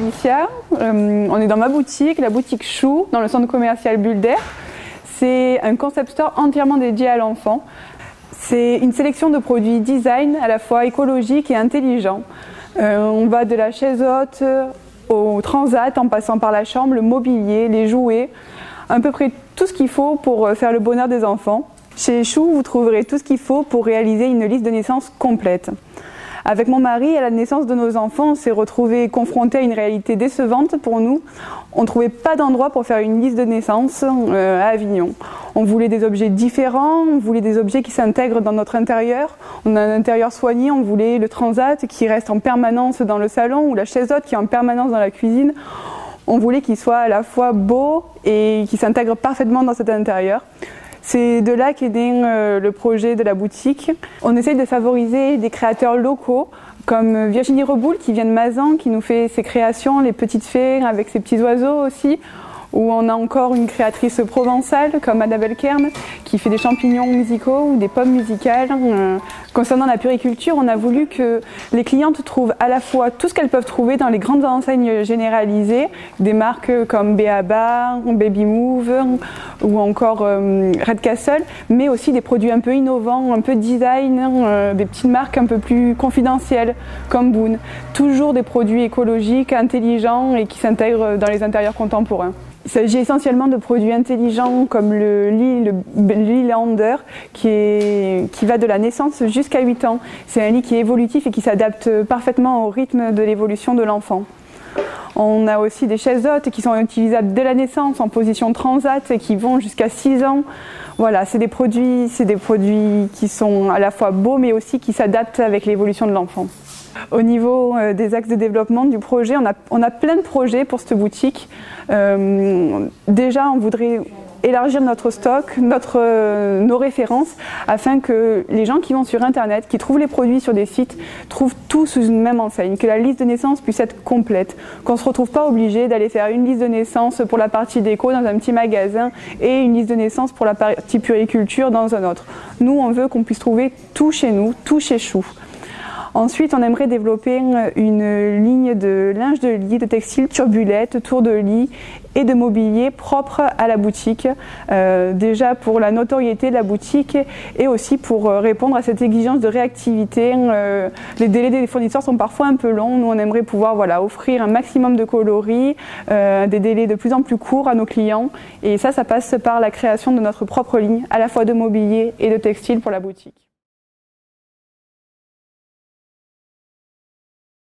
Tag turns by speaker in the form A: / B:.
A: Alicia, on est dans ma boutique, la boutique Chou, dans le centre commercial Bulle d'Air. C'est un concept store entièrement dédié à l'enfant. C'est une sélection de produits design à la fois écologiques et intelligents. On va de la chaise haute au transat en passant par la chambre, le mobilier, les jouets, à peu près tout ce qu'il faut pour faire le bonheur des enfants. Chez Chou, vous trouverez tout ce qu'il faut pour réaliser une liste de naissance complète. Avec mon mari, à la naissance de nos enfants, on s'est retrouvés confrontés à une réalité décevante pour nous. On ne trouvait pas d'endroit pour faire une liste de naissance à Avignon. On voulait des objets différents, on voulait des objets qui s'intègrent dans notre intérieur. On a un intérieur soigné, on voulait le transat qui reste en permanence dans le salon ou la chaise haute qui est en permanence dans la cuisine. On voulait qu'il soit à la fois beau et qu'il s'intègre parfaitement dans cet intérieur. C'est de là qu'est né le projet de la boutique. On essaye de favoriser des créateurs locaux comme Virginie Reboul qui vient de Mazan, qui nous fait ses créations, les petites fées avec ses petits oiseaux aussi. Ou on a encore une créatrice provençale comme Annabelle Kern qui fait des champignons musicaux ou des pommes musicales. Concernant la puriculture, on a voulu que les clientes trouvent à la fois tout ce qu'elles peuvent trouver dans les grandes enseignes généralisées, des marques comme B.A.B.A, Baby Move ou encore Red Castle, mais aussi des produits un peu innovants, un peu design, des petites marques un peu plus confidentielles comme Boone. Toujours des produits écologiques, intelligents et qui s'intègrent dans les intérieurs contemporains. Il s'agit essentiellement de produits intelligents comme le lit Lander qui va de la naissance jusqu'à 8 ans. C'est un lit qui est évolutif et qui s'adapte parfaitement au rythme de l'évolution de l'enfant. On a aussi des chaises hautes qui sont utilisables dès la naissance en position transat et qui vont jusqu'à 6 ans. Voilà, c'est des produits qui sont à la fois beaux mais aussi qui s'adaptent avec l'évolution de l'enfant. Au niveau des axes de développement du projet, on a plein de projets pour cette boutique. Déjà, on voudrait élargir notre stock, nos références, afin que les gens qui vont sur Internet, qui trouvent les produits sur des sites, trouvent tout sous une même enseigne, que la liste de naissance puisse être complète, qu'on ne se retrouve pas obligé d'aller faire une liste de naissance pour la partie déco dans un petit magasin et une liste de naissance pour la partie puriculture dans un autre. Nous, on veut qu'on puisse trouver tout chez nous, tout chez Chou. Ensuite, on aimerait développer une ligne de linge de lit, de textiles, turbulettes, tours de lit et de mobilier propre à la boutique. Déjà pour la notoriété de la boutique et aussi pour répondre à cette exigence de réactivité. Les délais des fournisseurs sont parfois un peu longs. Nous, on aimerait pouvoir offrir un maximum de coloris, des délais de plus en plus courts à nos clients. Et ça passe par la création de notre propre ligne, à la fois de mobilier et de textile pour la boutique.